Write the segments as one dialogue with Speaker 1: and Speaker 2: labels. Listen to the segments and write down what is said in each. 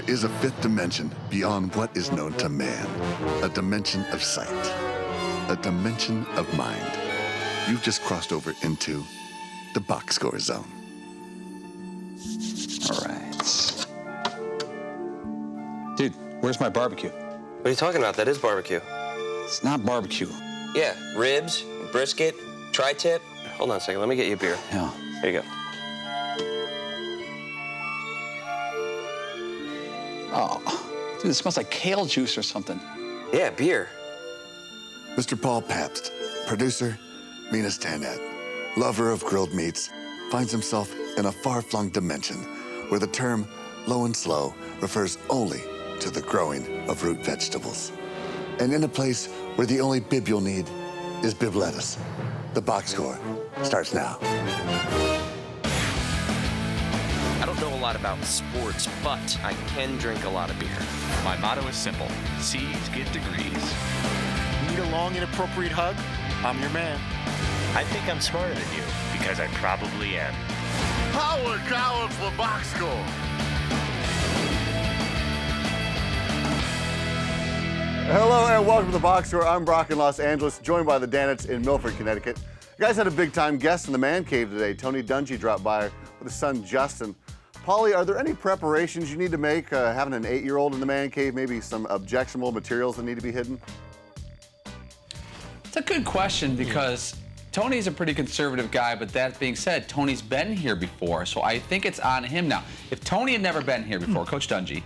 Speaker 1: There is a fifth dimension beyond what is known to man. A dimension of sight. A dimension of mind. You've just crossed over into the box score zone.
Speaker 2: All right. Dude, where's my barbecue?
Speaker 3: What are you talking about? That is barbecue.
Speaker 2: It's not barbecue.
Speaker 3: Yeah, ribs, brisket, tri-tip. Hold on a second, let me get you a beer.
Speaker 2: Yeah.
Speaker 3: There you go.
Speaker 2: Oh, dude, it smells like kale juice or something.
Speaker 3: Yeah, beer.
Speaker 1: Mr. Paul Pabst, producer, Minas Tanat, lover of grilled meats, finds himself in a far-flung dimension where the term low and slow refers only to the growing of root vegetables. And in a place where the only bib you'll need is bib lettuce. The box score starts now.
Speaker 3: I don't know a lot about sports, but I can drink a lot of beer.
Speaker 4: My motto is simple. C's get degrees.
Speaker 5: Need a long, inappropriate hug? I'm your man.
Speaker 4: I think I'm smarter than you, because I probably am.
Speaker 5: Power College for box score.
Speaker 6: Hello and welcome to the Box Score. I'm Brock in Los Angeles, joined by the Danets in Milford, Connecticut. You guys had a big-time guest in the man cave today. Tony Dungy dropped by with his son Justin. Paulie, are there any preparations you need to make having an 8-year-old in the man cave? Maybe some objectionable materials that need to be hidden?
Speaker 2: It's a good question because Tony's a pretty conservative guy, but that being said, Tony's been here before, so I think it's on him now. If Tony had never been here before, Coach Dungy,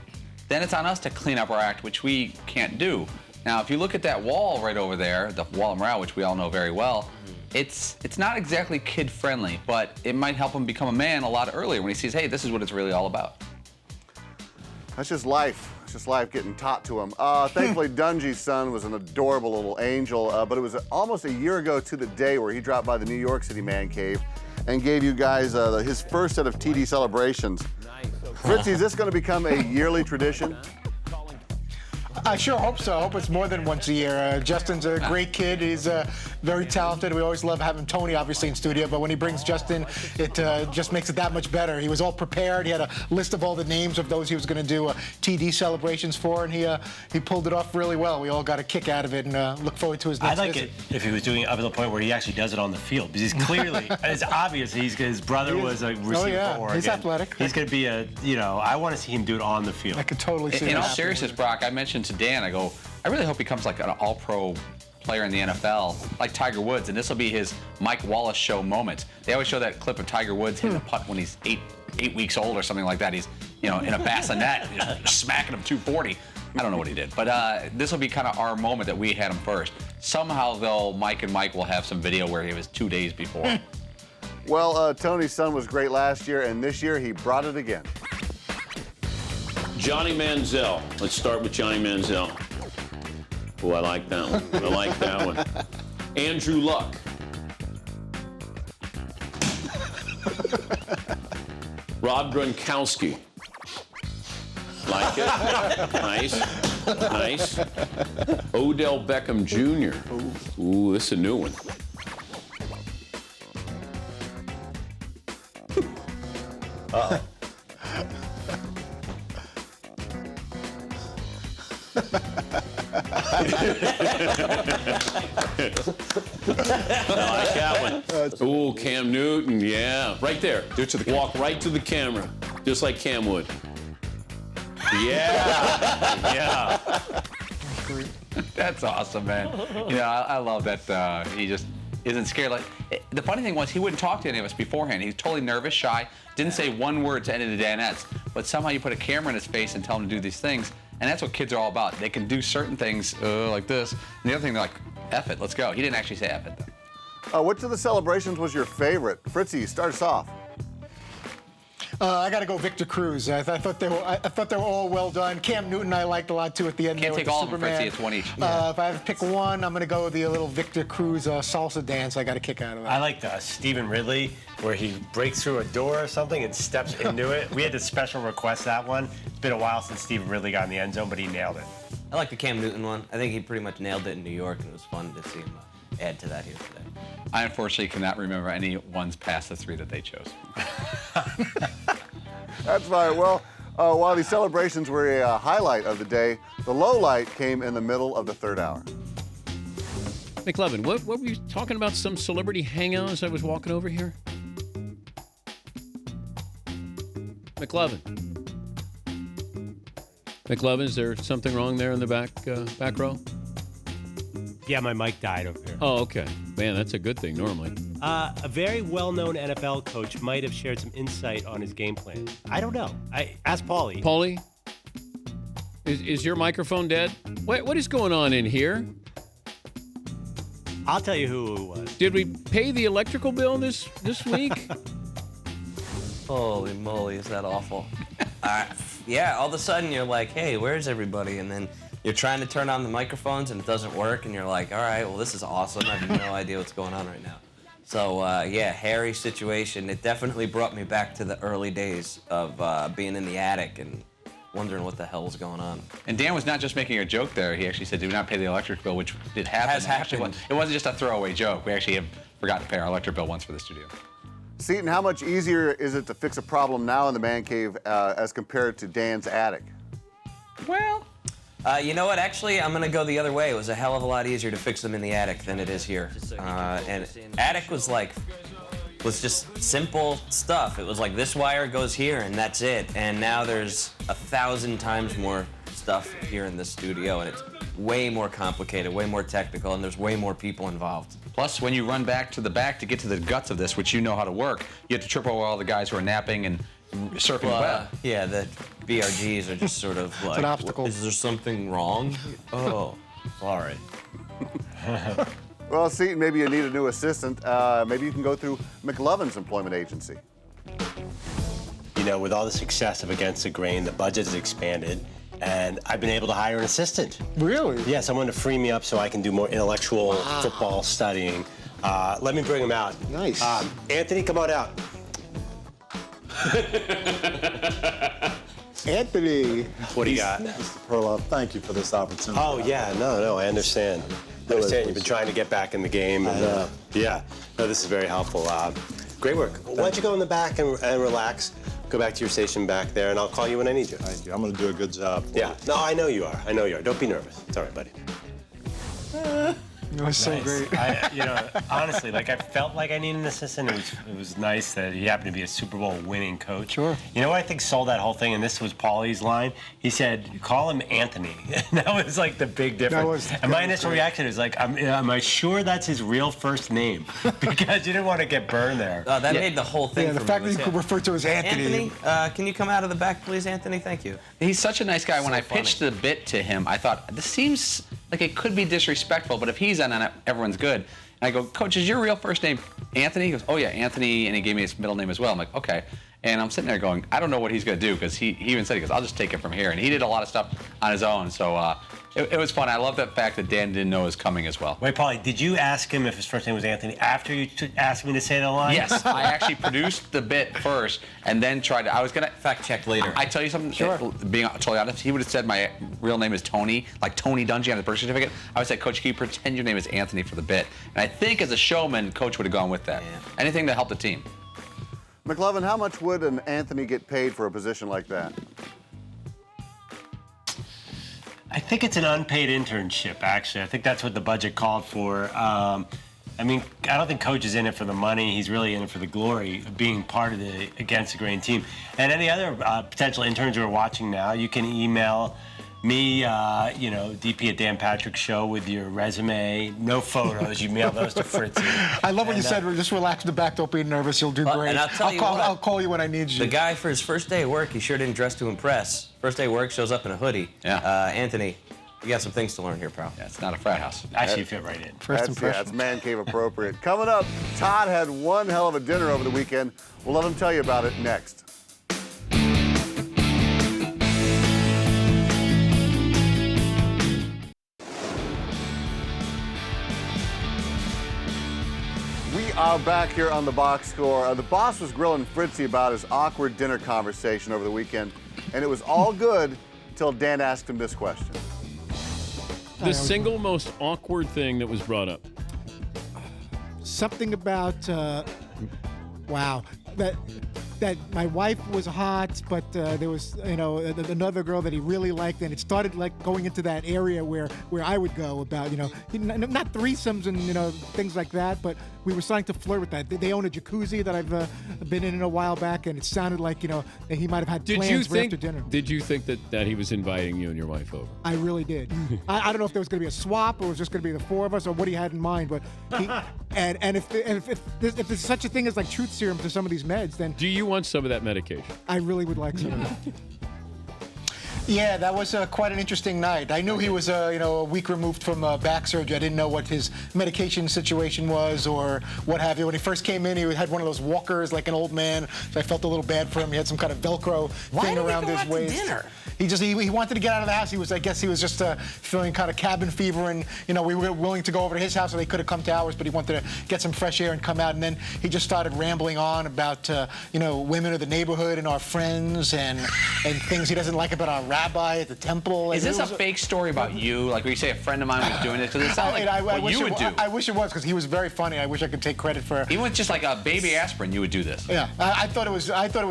Speaker 2: then it's on us to clean up our act, which we can't do. Now, if you look at that wall right over there, the wall of morale, which we all know very well, it's not exactly kid-friendly, but it might help him become a man a lot earlier when he sees, hey, this is what it's really all about.
Speaker 6: That's just life. It's just life getting taught to him. Thankfully, Dungy's son was an adorable little angel, but it was almost a year ago to the day where he dropped by the New York City Man Cave and gave you guys his first set of TD celebrations. Fritzy, is this going to become a yearly tradition?
Speaker 5: I sure hope so. I hope it's more than once a year. Justin's a great kid. He's very talented. We always love having Tony, obviously, in studio, but when he brings Justin, it just makes it that much better. He was all prepared. He had a list of all the names of those he was going to do TD celebrations for, and he pulled it off really well. We all got a kick out of it and look forward to his next
Speaker 7: I'd like
Speaker 5: visit.
Speaker 7: it if he was doing it up to the point where he actually does it on the field, because he's clearly, it's obvious his brother was a receiver for Oregon.
Speaker 5: He's athletic.
Speaker 7: He's going to be I want to see him do it on the field.
Speaker 5: I could totally see
Speaker 2: In all
Speaker 5: that.
Speaker 2: seriousness, Brock, I mentioned to Dan, I go, I really hope he becomes like an all-pro player in the NFL, like Tiger Woods, and this will be his Mike Wallace show moment. They always show that clip of Tiger Woods hitting a putt when he's eight weeks old or something like that. He's, in a bassinet, smacking him 240. I don't know what he did, but this will be kind of our moment that we had him first. Somehow, though, Mike and Mike will have some video where he was 2 days before.
Speaker 6: Well, Tony's son was great last year, and this year he brought it again.
Speaker 8: Johnny Manziel. Let's start with Johnny Manziel. Oh, I like that one. I like that one. Andrew Luck. Rob Gronkowski. Like it. Nice. Nice. Odell Beckham Jr. Ooh, this is a new one.
Speaker 7: Uh-oh.
Speaker 8: I like that one. Ooh, Cam Newton, yeah. Right there. Walk right to the camera, just like Cam would. Yeah. Yeah.
Speaker 2: That's awesome, man. I love that he just isn't scared. The funny thing was he wouldn't talk to any of us beforehand. He's totally nervous, shy, didn't say one word to any of the Danettes, but somehow you put a camera in his face and tell him to do these things, and that's what kids are all about. They can do certain things like this, and the other thing they're like, F it, let's go. He didn't actually say F it, though.
Speaker 6: Which of the celebrations was your favorite? Fritzy, start us off.
Speaker 5: I got to go Victor Cruz. I thought they were all well done. Cam Newton I liked a lot too at the end.
Speaker 2: Can't
Speaker 5: there
Speaker 2: take
Speaker 5: with
Speaker 2: all
Speaker 5: the
Speaker 2: of them,
Speaker 5: Superman.
Speaker 2: Fritzy. It's one each.
Speaker 5: If I have to pick one, I'm going to go with the little Victor Cruz salsa dance. I got a kick out of that.
Speaker 7: I like the Stephen Ridley, where he breaks through a door or something and steps into it. We had to special request that one. It's been a while since Stephen Ridley got in the end zone, but he nailed it.
Speaker 3: I like the Cam Newton one. I think he pretty much nailed it in New York, and it was fun to see him add to that here today.
Speaker 2: I unfortunately cannot remember any ones past the three that they chose.
Speaker 6: That's right. Well, While these celebrations were a highlight of the day, the low light came in the middle of the third hour.
Speaker 8: McLovin, what were you talking about? Some celebrity hangout as I was walking over here? McLovin. McLovin, is there something wrong there in the back row?
Speaker 7: Yeah, my mic died over here.
Speaker 8: Oh, okay. Man, that's a good thing normally.
Speaker 7: A very well-known NFL coach might have shared some insight on his game plan. I don't know. Ask Paulie.
Speaker 8: Paulie, is your microphone dead? What is going on in here?
Speaker 7: I'll tell you who it was.
Speaker 8: Did we pay the electrical bill this week?
Speaker 3: Holy moly, is that awful? Yeah, all of a sudden you're like, hey, where's everybody? And then you're trying to turn on the microphones and it doesn't work, and you're like, all right, well, this is awesome. I have no idea what's going on right now. So, yeah, hairy situation. It definitely brought me back to the early days of being in the attic and wondering what the hell was going on.
Speaker 2: And Dan was not just making a joke there. He actually said, do not pay the electric bill, which did happen.
Speaker 3: Has happened.
Speaker 2: It wasn't just a throwaway joke. We actually have forgot to pay our electric bill once for the studio.
Speaker 6: Seton, how much easier is it to fix a problem now in the man cave as compared to Dan's attic?
Speaker 2: Well,
Speaker 3: you know what? Actually, I'm going to go the other way. It was a hell of a lot easier to fix them in the attic than it is here. And attic was just simple stuff. It was like this wire goes here and that's it. And now there's 1,000 times more stuff here in this studio, and it's way more complicated, way more technical, and there's way more people involved.
Speaker 2: plus when you run back to the back to get to the guts of this, which you know how to work, you have to trip over all the guys who are napping and surfing the web.
Speaker 3: Yeah, the BRGs are just sort of like,
Speaker 5: an obstacle.
Speaker 3: Is there something wrong? Oh, sorry.
Speaker 6: Well, Seton, maybe you need a new assistant. Maybe you can go through McLovin's employment agency.
Speaker 7: You know, with all the success of Against the Grain, the budget has expanded, and I've been able to hire an assistant.
Speaker 5: Really?
Speaker 7: Yeah, someone to free me up so I can do more intellectual football studying. Let me bring him out.
Speaker 5: Nice.
Speaker 7: Anthony, come on out.
Speaker 5: Anthony.
Speaker 7: What do you got?
Speaker 9: Perloff, thank you for this opportunity.
Speaker 7: Oh, yeah, no, I understand. I understand you've been trying to get back in the game. And, yeah, no, this is very helpful. Great work. Why don't you go in the back and relax? Go back to your station back there, and I'll call you when I need you.
Speaker 9: Thank you. I'm going to do a good job.
Speaker 7: Yeah, no, I know you are. Don't be nervous. It's all right, buddy.
Speaker 5: It was so great.
Speaker 7: Honestly, I felt like I needed an assistant. It was nice that he happened to be a Super Bowl winning coach. Sure. You know what I think sold that whole thing, and this was Paulie's line? He said, call him Anthony. And that was like the big difference. And my initial reaction is like, am I sure that's his real first name? Because you didn't want to get burned there.
Speaker 3: That made the whole thing.
Speaker 5: Yeah, the fact that you could refer to as Anthony.
Speaker 3: Anthony, can you come out of the back, please, Anthony? Thank you.
Speaker 2: He's such a nice guy. When
Speaker 3: So
Speaker 2: I pitched the bit to him, I thought, this seems like it could be disrespectful, but if he's on it, everyone's good. And I go, Coach, is your real first name Anthony? He goes, oh yeah, Anthony, and he gave me his middle name as well. I'm like, okay. And I'm sitting there going, I don't know what he's going to do, because he even said, he goes, I'll just take it from here. And he did a lot of stuff on his own, so it was fun. I love that fact that Dan didn't know it was coming as well.
Speaker 7: Wait, Paulie, did you ask him if his first name was Anthony after you asked me to say the line?
Speaker 2: Yes, I actually produced the bit first and then tried to, I was going to
Speaker 3: fact check later.
Speaker 2: I tell you something, being totally honest, he would have said my real name is Tony, like Tony Dungy on his birth certificate. I would say, Coach, can you pretend your name is Anthony for the bit? And I think as a showman, Coach would have gone with that.
Speaker 3: Yeah.
Speaker 2: Anything to help the team.
Speaker 6: McLovin, how much would an Anthony get paid for a position like that?
Speaker 7: I think it's an unpaid internship, actually. I think that's what the budget called for. I don't think Coach is in it for the money. He's really in it for the glory of being part of the Against the Grain team. And any other potential interns who are watching now, you can email me, DP at Dan Patrick Show with your resume. No photos. You mail those to Fritzy.
Speaker 5: I love what you said. Just relax in the back. Don't be nervous. You'll do great.
Speaker 3: And I'll
Speaker 5: call you when I need you.
Speaker 3: The guy, for his first day of work, he sure didn't dress to impress. First day of work, shows up in a hoodie.
Speaker 2: Yeah.
Speaker 3: Anthony, you got some things to learn here, pal.
Speaker 2: Yeah, it's not a frat house.
Speaker 7: Actually, you fit right in.
Speaker 6: That's man cave appropriate. Coming up, Todd had one hell of a dinner over the weekend. We'll let him tell you about it next. We are back here on the box score. The boss was grilling Fritzy about his awkward dinner conversation over the weekend, and it was all good until Dan asked him this question.
Speaker 8: The single most awkward thing that was brought up.
Speaker 5: Something about, wow. That that my wife was hot, but there was another girl that he really liked, and it started like going into that area where I would go about not threesomes and things like that, but we were starting to flirt with that. They own a jacuzzi that I've been in a while back, and it sounded like that he might have had plans for after dinner.
Speaker 10: Did you think that he was inviting you and your wife over?
Speaker 5: I really did. I don't know if there was going to be a swap or it was just going to be the four of us or what he had in mind, but if there's such a thing as like truth serum to some of these meds, then
Speaker 10: do you want some of that medication?
Speaker 5: I really would like some of that. Yeah, that was quite an interesting night. I knew he was, a week removed from back surgery. I didn't know what his medication situation was or what have you. When he first came in, he had one of those walkers like an old man, so I felt a little bad for him. He had some kind of Velcro thing around his waist. Dinner? He wanted to get out of the house. I guess he was just feeling kind of cabin fever, and we were willing to go over to his house, so they could have come to ours, but he wanted to get some fresh air and come out. And then he just started rambling on about women of the neighborhood and our friends and things he doesn't like about our rabbi at the temple.
Speaker 2: Is this a fake story about you? Like where you say a friend of mine was doing this? Because it sounds like what you would do.
Speaker 5: I wish it was, because he was very funny. I wish I could take credit for it.
Speaker 2: Even with just like a baby aspirin, you would do this.
Speaker 5: Yeah, I thought it was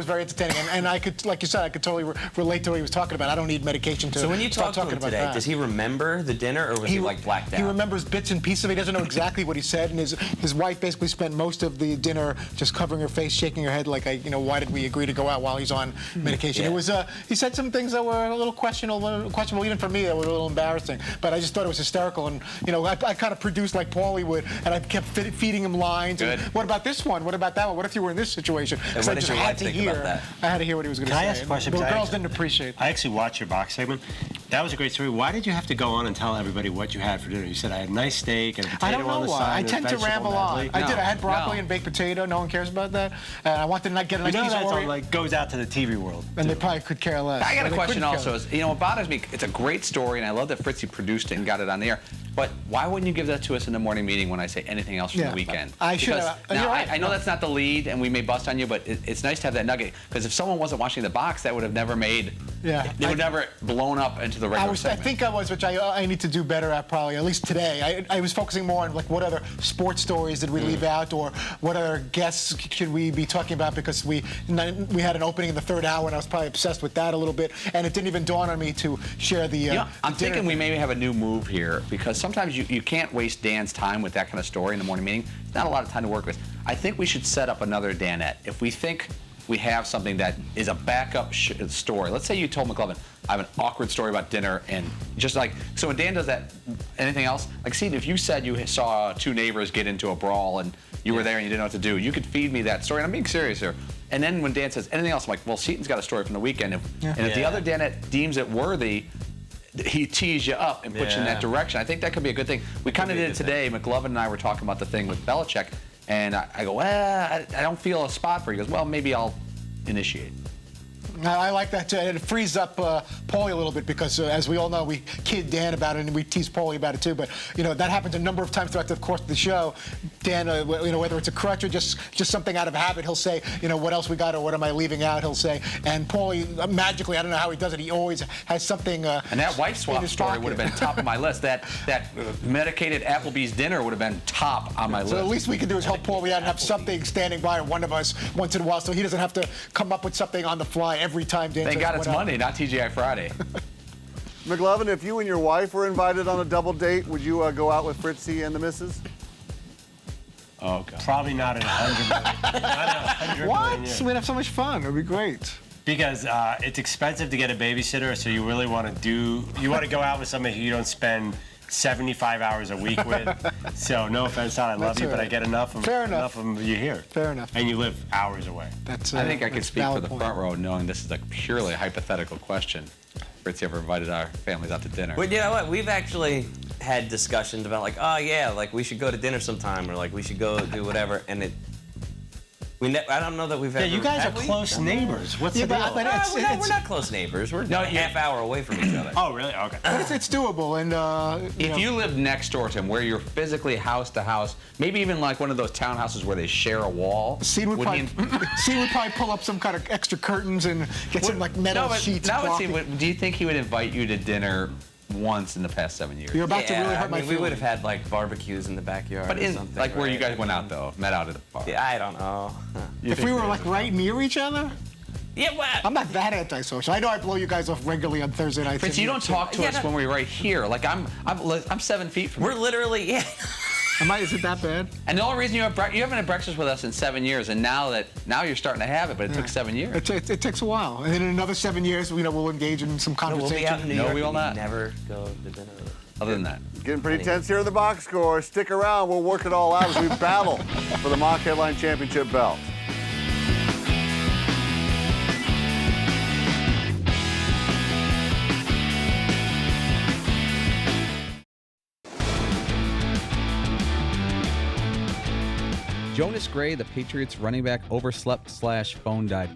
Speaker 5: very entertaining, and I could, like you said, I could totally relate to what he was talking about. I don't need medication to.
Speaker 3: So when you talk to him today, does he remember the dinner, or was he like blacked out?
Speaker 5: He remembers bits and pieces of it. He doesn't know exactly what he said, and his wife basically spent most of the dinner just covering her face, shaking her head like, why did we agree to go out while he's on medication?
Speaker 3: Yeah.
Speaker 5: It was he said some things that were a little questionable even for me, that were a little embarrassing. But I just thought it was hysterical, and I kind of produced like Paulie would, and I kept feeding him lines.
Speaker 2: Good.
Speaker 5: And, what about this one? What about that one? What if you were in this situation?
Speaker 3: And what did your wife think about that?
Speaker 5: I had to hear what he was going to say.
Speaker 7: Can I ask a question?
Speaker 5: The girls didn't appreciate it.
Speaker 7: I actually watched your box segment. That was a great story. Why did you have to go on and tell everybody what you had for dinner? You said I had a nice steak and a potato
Speaker 5: I don't know
Speaker 7: on the
Speaker 5: why.
Speaker 7: side.
Speaker 5: I tend to ramble on. I did. I had broccoli and baked potato. No one cares about that. And I wanted to not get a nice piece of Oreo.
Speaker 7: Like goes out to the TV world.
Speaker 5: And they probably could care less.
Speaker 2: I got a question also. What bothers me, it's a great story, and I love that Fritzy produced it and got it on the air. But why wouldn't you give that to us in the morning meeting when I say anything else from the weekend?
Speaker 5: I should have.
Speaker 2: Now, I know that's not the lead, and we may bust on you, but it's nice to have that nugget. Because if someone wasn't watching the box, that would have never made. Yeah. It would never blown up into the regular segment.
Speaker 5: I think I was, which I need to do better at probably, at least today. I was focusing more on like what other sports stories did we leave out, or what other guests should we be talking about, because we had an opening in the third hour, and I was probably obsessed with that a little bit, and it didn't even dawn on me to share the.
Speaker 2: I'm thinking we maybe have a new move here, because sometimes you can't waste Dan's time with that kind of story in the morning meeting. There's not a lot of time to work with. I think we should set up another Danette. If we think we have something that is a backup story. Let's say you told McLovin, I have an awkward story about dinner, and just like, so when Dan does that, anything else? Like, see, if you said you saw two neighbors get into a brawl and you were there and you didn't know what to do, you could feed me that story, and I'm being serious here. And then when Dan says anything else, I'm like, well, Seaton's got a story from the weekend. And if the other Danette deems it worthy, he tees you up and puts you in that direction. I think that could be a good thing. We kind of did it today. McLovin and I were talking about the thing with Belichick, and I go, well, I don't feel a spot for you. He goes, well, maybe I'll initiate.
Speaker 5: I like that too. And it frees up Paulie a little bit, because as we all know, we kid Dan about it and we tease Paulie about it too. But that happens a number of times throughout the course of the show. Dan, whether it's a crutch or just something out of habit, he'll say, what else we got or what am I leaving out? He'll say, and Paulie magically, I don't know how he does it. He always has something.
Speaker 2: And that wife swap story would have been top of my list. That medicated Applebee's dinner would have been top on my list.
Speaker 5: So the least we can do is help Paulie out and have something standing by one of us once in a while, so he doesn't have to come up with something on the fly every time. Dan
Speaker 2: Thank God it's Monday, not TGI Friday.
Speaker 6: McLovin, if you and your wife were invited on a double date, would you go out with Fritzy and the missus?
Speaker 7: Oh, God. Probably not at 100 million. Not at 100
Speaker 5: what?
Speaker 7: million years.
Speaker 5: We'd have so much fun. It'd be great.
Speaker 7: Because it's expensive to get a babysitter, so you really want to go out with somebody who you don't spend 75 hours a week with. So no offense, Todd, I love you, but I get enough of them you hear.
Speaker 5: Fair enough.
Speaker 7: And you live hours away.
Speaker 2: I think I could speak for the front row, knowing this is a purely hypothetical question. Fritzy ever invited our families out to dinner?
Speaker 3: But you know what? We've actually had discussions about like, oh yeah, like we should go to dinner sometime, or like we should go do whatever, and I don't know that we've ever.
Speaker 7: Yeah, you guys are close neighbors. What's the deal?
Speaker 3: We're not close neighbors. We're a half hour away from each other.
Speaker 7: Oh, really? Okay.
Speaker 5: But it's doable, and
Speaker 2: if you lived next door to him, where you're physically house to house, maybe even like one of those townhouses where they share a wall.
Speaker 5: Seed would probably pull up some kind of extra curtains and get some like metal sheets.
Speaker 2: Do you think he would invite you to dinner once in the past 7 years.
Speaker 5: You're about to really hurt my
Speaker 3: we would
Speaker 5: feelings.
Speaker 3: have had like barbecues in the backyard.
Speaker 2: But
Speaker 3: or
Speaker 2: in
Speaker 3: something,
Speaker 2: like where you
Speaker 3: right?
Speaker 2: guys went out though, met out at the bar.
Speaker 3: Yeah, I don't know.
Speaker 5: If we were like right near each other,
Speaker 3: Yeah, well,
Speaker 5: I'm not that antisocial. I know I blow you guys off regularly on Thursday nights.
Speaker 2: Fritz, you don't talk to
Speaker 3: Yeah,
Speaker 2: us
Speaker 3: no.
Speaker 2: when we're right here. Like I'm 7 feet from
Speaker 3: we're
Speaker 2: you.
Speaker 3: literally
Speaker 5: Is it that bad?
Speaker 2: And the only reason you haven't had breakfast with us in 7 years, and now you're starting to have it, but it took 7 years.
Speaker 5: It takes a while, and then in another 7 years, we'll engage in some
Speaker 3: We'll
Speaker 5: conversation.
Speaker 3: be out in New
Speaker 2: No,
Speaker 3: York.
Speaker 2: we will
Speaker 3: and
Speaker 2: not.
Speaker 3: Never go to dinner.
Speaker 2: Other than that.
Speaker 6: Getting pretty tense here in the box score. Stick around. We'll work it all out as we battle for the Mock Headline Championship belt.
Speaker 2: Jonas Gray, the Patriots running back, overslept / phone died.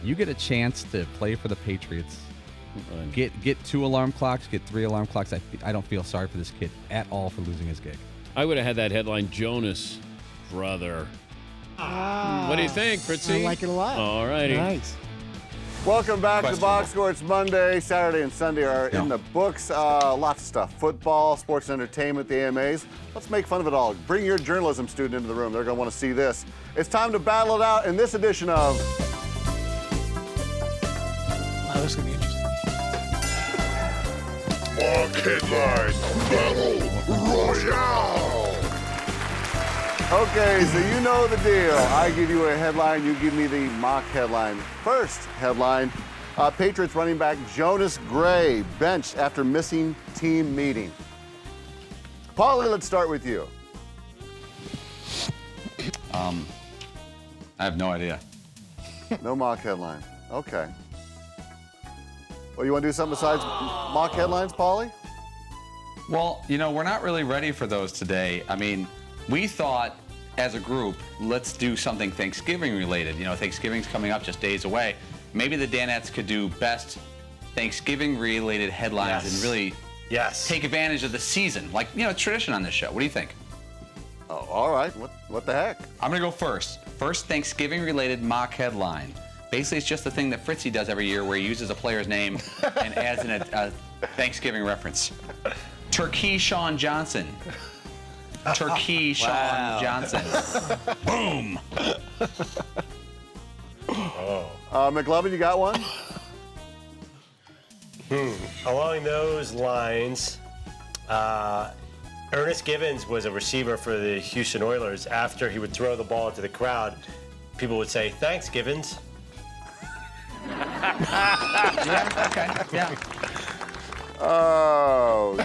Speaker 2: You get a chance to play for the Patriots. Get 2 alarm clocks, get 3 alarm clocks. I don't feel sorry for this kid at all for losing his gig.
Speaker 10: I would have had that headline, Jonas, brother. What do you think, Fritzy?
Speaker 5: I like it a lot.
Speaker 10: All righty.
Speaker 5: Nice.
Speaker 6: Welcome back to
Speaker 2: Questionable.
Speaker 6: Box Score. It's Monday, Saturday, and Sunday are in the books. Lots of stuff. Football, sports and entertainment, the AMAs. Let's make fun of it all. Bring your journalism student into the room. They're going to want to see this. It's time to battle it out in this edition of...
Speaker 5: Oh, this is going to be interesting.
Speaker 11: Mock Headline Battle Royale!
Speaker 6: Okay, so you know the deal. I give you a headline, you give me the mock headline. First headline, Patriots running back Jonas Gray benched after missing team meeting. Paulie, let's start with you.
Speaker 2: I have no idea.
Speaker 6: No mock headline. Okay. Well, you want to do something besides mock headlines, Paulie?
Speaker 2: Well, we're not really ready for those today. I mean, we thought as a group, let's do something Thanksgiving related. Thanksgiving's coming up just days away. Maybe the Danettes could do best Thanksgiving related headlines and really take advantage of the season. Like, tradition on this show. What do you think?
Speaker 6: Oh, all right. What the heck?
Speaker 2: I'm going to go first. First Thanksgiving related mock headline. Basically, it's just the thing that Fritzy does every year where he uses a player's name and adds in a Thanksgiving reference. Turkey Sean Johnson. Turkey Sean Johnson. Boom.
Speaker 6: McLovin, you got one?
Speaker 7: Along those lines, Ernest Givens was a receiver for the Houston Oilers. After he would throw the ball into the crowd, people would say, "Thanks, Givens."
Speaker 2: Yeah.
Speaker 6: Oh,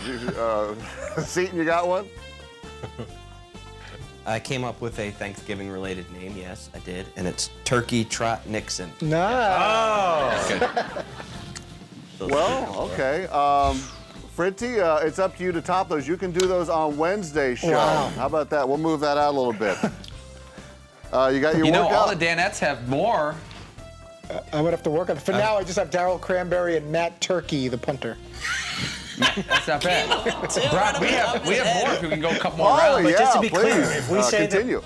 Speaker 6: Seton, you got one?
Speaker 3: I came up with a Thanksgiving-related name. Yes, I did, and it's Turkey Trot Nixon.
Speaker 6: Well, okay. Fritzy, it's up to you to top those. You can do those on Wednesday's show.
Speaker 5: Wow.
Speaker 6: How about that? We'll move that out a little bit. You got your
Speaker 2: all
Speaker 6: workout?
Speaker 2: the Danettes have more.
Speaker 5: I'm gonna have to work on it. For now, I just have Darryl Cranberry and Matt Turkey, the punter.
Speaker 2: That's not bad. Brock, we have more if we can go a couple more
Speaker 6: Oh,
Speaker 2: rounds.
Speaker 7: But
Speaker 6: yeah,
Speaker 7: just to be
Speaker 6: please.
Speaker 7: clear, if we say
Speaker 6: continue.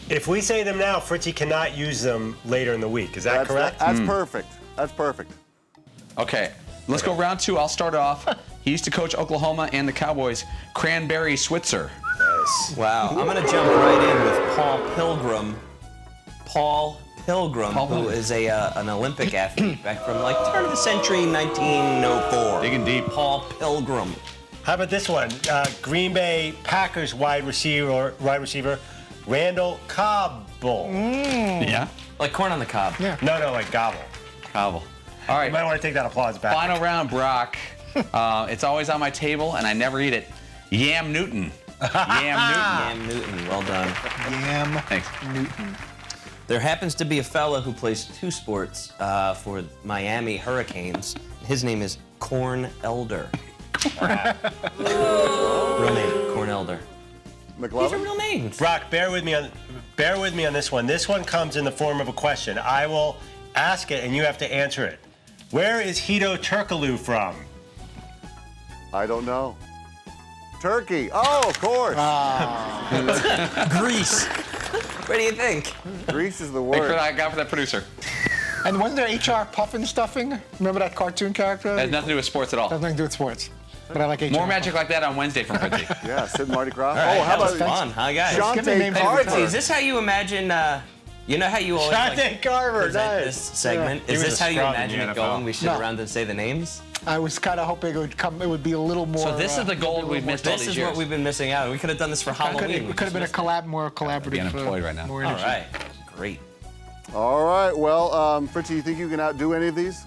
Speaker 7: If we say them now, Fritzy cannot use them later in the week. Is that correct?
Speaker 6: That's perfect. That's perfect.
Speaker 2: Okay, let's go round 2. I'll start off. He used to coach Oklahoma and the Cowboys. Cranberry Switzer.
Speaker 7: Nice.
Speaker 3: Wow, I'm gonna jump right in with Paul Pilgrim. Paul Pilgrim, who is an Olympic athlete back from like turn of the century, 1904.
Speaker 2: Digging deep.
Speaker 3: Paul Pilgrim.
Speaker 7: How about this one? Green Bay Packers wide receiver Randall Cobble.
Speaker 2: Yeah.
Speaker 3: Like corn on the cob.
Speaker 5: Yeah.
Speaker 7: No, like gobble.
Speaker 2: Cobble. All right.
Speaker 7: You might want to take that applause back.
Speaker 2: Final round, Brock. It's always on my table, and I never eat it. Yam Newton.
Speaker 3: Yam Newton, well done.
Speaker 5: Yam
Speaker 2: Thanks.
Speaker 5: Newton.
Speaker 3: There happens to be a fella who plays 2 sports for Miami Hurricanes. His name is Corn Elder. Real name, Corn Elder. These are
Speaker 6: McLovin?
Speaker 3: real names.
Speaker 7: Brock, bear with me on this one. This one comes in the form of a question. I will ask it, and you have to answer it. Where is Hito Turkoglu from?
Speaker 6: I don't know. Turkey. Oh, of course.
Speaker 3: Greece. What do you think?
Speaker 6: Greece is the
Speaker 2: Thanks for
Speaker 6: word.
Speaker 2: that guy for that producer.
Speaker 5: And wasn't there HR Puffin Stuffing? Remember that cartoon character?
Speaker 2: Has nothing to do with sports at all.
Speaker 5: Has nothing to do with sports. But I like HR.
Speaker 2: More magic like that on Wednesday from Fritzy.
Speaker 6: Yeah, Sid and Marty Krofft.
Speaker 3: All right,
Speaker 6: how
Speaker 3: that was
Speaker 6: about
Speaker 3: fun, huh, guys?
Speaker 6: Shante
Speaker 3: Hey,
Speaker 6: Carver?
Speaker 3: Fritzy, is this how you imagine? You know how you always
Speaker 5: Shante Carver,
Speaker 3: present
Speaker 5: nice.
Speaker 3: this segment?
Speaker 7: He
Speaker 3: Is
Speaker 7: was
Speaker 3: this
Speaker 7: a
Speaker 3: how you
Speaker 7: scrub in
Speaker 3: imagine
Speaker 7: the
Speaker 3: it
Speaker 7: NFL.
Speaker 3: going? We sit
Speaker 5: No.
Speaker 3: around and say the names.
Speaker 5: I was kind of hoping it would be a little more.
Speaker 2: So this is the gold we've missed all
Speaker 3: This
Speaker 2: these
Speaker 3: is
Speaker 2: years.
Speaker 3: what we've been missing out. We could have done this for Halloween.
Speaker 5: It could have been more collaborative.
Speaker 2: Be unemployed right now.
Speaker 5: More
Speaker 3: All
Speaker 5: energy.
Speaker 3: right, great.
Speaker 6: All right, well, Fritzy, you think you can outdo any of these?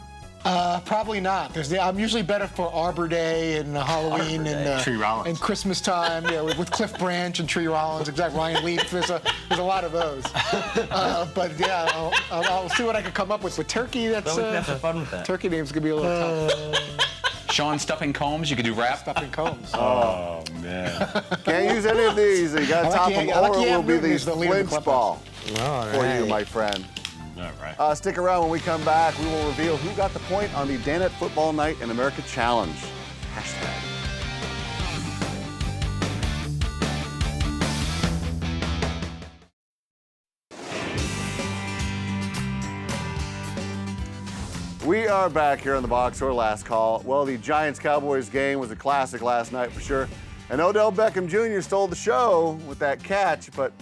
Speaker 5: Probably not. I'm usually better for Arbor Day and Halloween and
Speaker 7: Tree Rollins.
Speaker 5: and Christmas time. Yeah, with Cliff Branch and Tree Rollins. Exactly. Ryan Leaf. There's a lot of those. But yeah, I'll see what I can come up with. With turkey, that's
Speaker 3: Well, we can have some fun with that.
Speaker 5: turkey name's gonna be a little tough.
Speaker 2: Sean Stuffing Combs, you could do rap.
Speaker 5: Stuffing Combs.
Speaker 7: Oh, man.
Speaker 6: Can't use any of these. You got to
Speaker 5: I like
Speaker 6: top
Speaker 5: Ian-
Speaker 6: them,
Speaker 5: I like
Speaker 6: or it
Speaker 5: Ian
Speaker 6: will be
Speaker 5: Newton
Speaker 6: the
Speaker 5: as the leader of the
Speaker 6: flinch
Speaker 5: clubhouse.
Speaker 6: ball
Speaker 3: All
Speaker 6: for you,
Speaker 3: right.
Speaker 6: my friend.
Speaker 7: All right.
Speaker 6: Stick around. When we come back, we will reveal who got the point on the Danet Football Night in America Challenge. Hashtag. We are back here on the box score. Last call. Well, the Giants-Cowboys game was a classic last night for sure. And Odell Beckham Jr. stole the show with that catch, but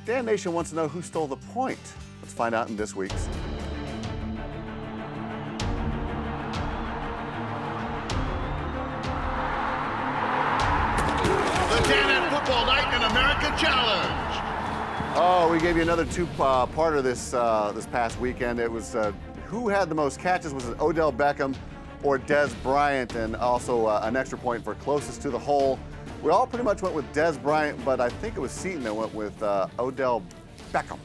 Speaker 6: Dan Nation wants to know who stole the point. Let's find out in this week's.
Speaker 11: The Danet Football Night in America Challenge.
Speaker 6: Oh, we gave you another two-parter this past weekend. It was who had the most catches? Was it Odell Beckham or Dez Bryant? And also an extra point for closest to the hole. We all pretty much went with Dez Bryant, but I think it was Seton that went with Odell Beckham.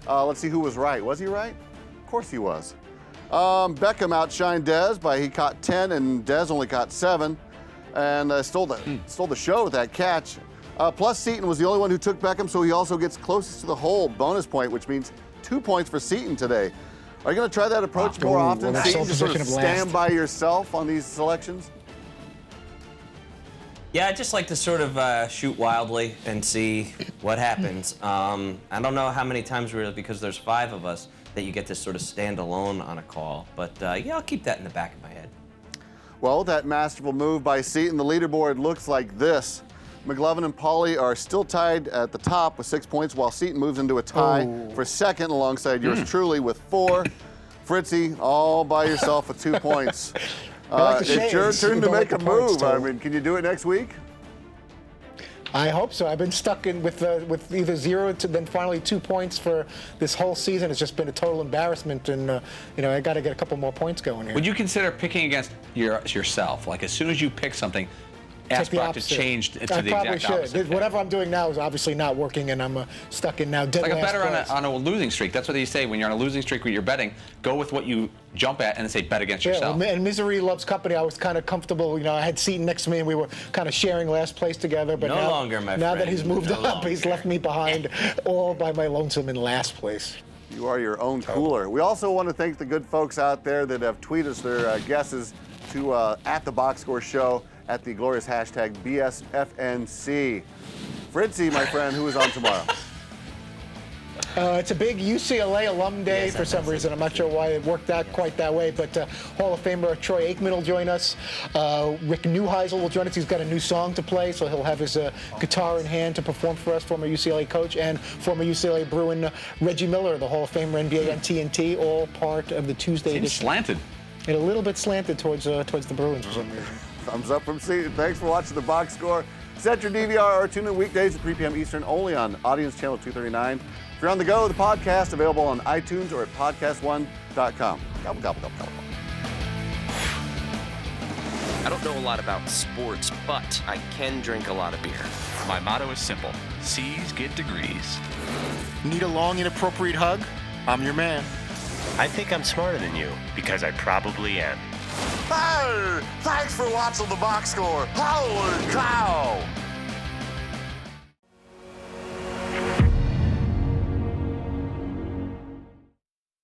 Speaker 6: Let's see who was right. Was he right? Of course he was. Beckham outshined Dez by he caught 10 and Dez only caught 7, and stole the show with that catch. Plus, Seton was the only one who took Beckham, so he also gets closest to the hole bonus point, which means 2 points for Seton today. Are you going to try that approach more often, Seton? Just sort of stand by yourself on these selections?
Speaker 3: Yeah, I just like to sort of shoot wildly and see what happens. I don't know how many times because there's 5 of us, that you get to sort of stand alone on a call. But yeah, I'll keep that in the back of my head.
Speaker 6: Well, that masterful move by Seton, the leaderboard looks like this. McLovin and Pauly are still tied at the top with 6 points, while Seton moves into a tie for second alongside yours truly with 4. Fritzy, all by yourself with 2 points. It's your turn to make a move. I mean, can you do it next week?
Speaker 5: I hope so. I've been stuck in with either 0 to then finally 2 points for this whole season. It's just been a total embarrassment, and I got to get a couple more points going here.
Speaker 2: Would you consider picking against yourself? Like as soon as you pick something, ask Brock to change it to the exact opposite.
Speaker 5: Whatever I'm doing now is obviously not working, and I'm stuck in now dead
Speaker 2: like a
Speaker 5: last
Speaker 2: better
Speaker 5: place.
Speaker 2: on a losing streak. That's what they say when you're on a losing streak when you're betting. Go with what you jump at and then say bet against yourself.
Speaker 5: And misery loves company. I was kind of comfortable. I had Seton next to me, and we were kind of sharing last place together. But
Speaker 3: No
Speaker 5: now,
Speaker 3: longer, my
Speaker 5: now that
Speaker 3: friend.
Speaker 5: he's moved
Speaker 3: No
Speaker 5: up,
Speaker 3: longer.
Speaker 5: he's left me behind all by my lonesome in last place.
Speaker 6: You are your own cooler. We also want to thank the good folks out there that have tweeted us their guesses to at the Box Score Show at the glorious hashtag BSFNC. Fritzy, my friend, who is on tomorrow?
Speaker 5: It's a big UCLA alum day for some reason. I'm not sure why it worked out quite that way, but Hall of Famer Troy Aikman will join us. Rick Neuheisel will join us. He's got a new song to play, so he'll have his guitar in hand to perform for us, former UCLA coach, and former UCLA Bruin Reggie Miller, the Hall of Famer NBA on TNT, all part of the Tuesday
Speaker 2: Seems
Speaker 5: edition.
Speaker 2: slanted.
Speaker 5: And a little bit slanted towards the Bruins for some reason.
Speaker 6: Thumbs up from Seton. Thanks for watching the Box Score. Set your DVR or tune in weekdays at 3 p.m. Eastern only on Audience Channel 239. If you're on the go, the podcast available on iTunes or at podcastone.com. Gobble, gobble, gobble, gobble.
Speaker 12: I don't know a lot about sports, but I can drink a lot of beer.
Speaker 13: My motto is simple: C's get degrees.
Speaker 14: Need a long, inappropriate hug? I'm your man.
Speaker 4: I think I'm smarter than you, because I probably am.
Speaker 11: Hey, thanks for watching the Box Score. Holy cow!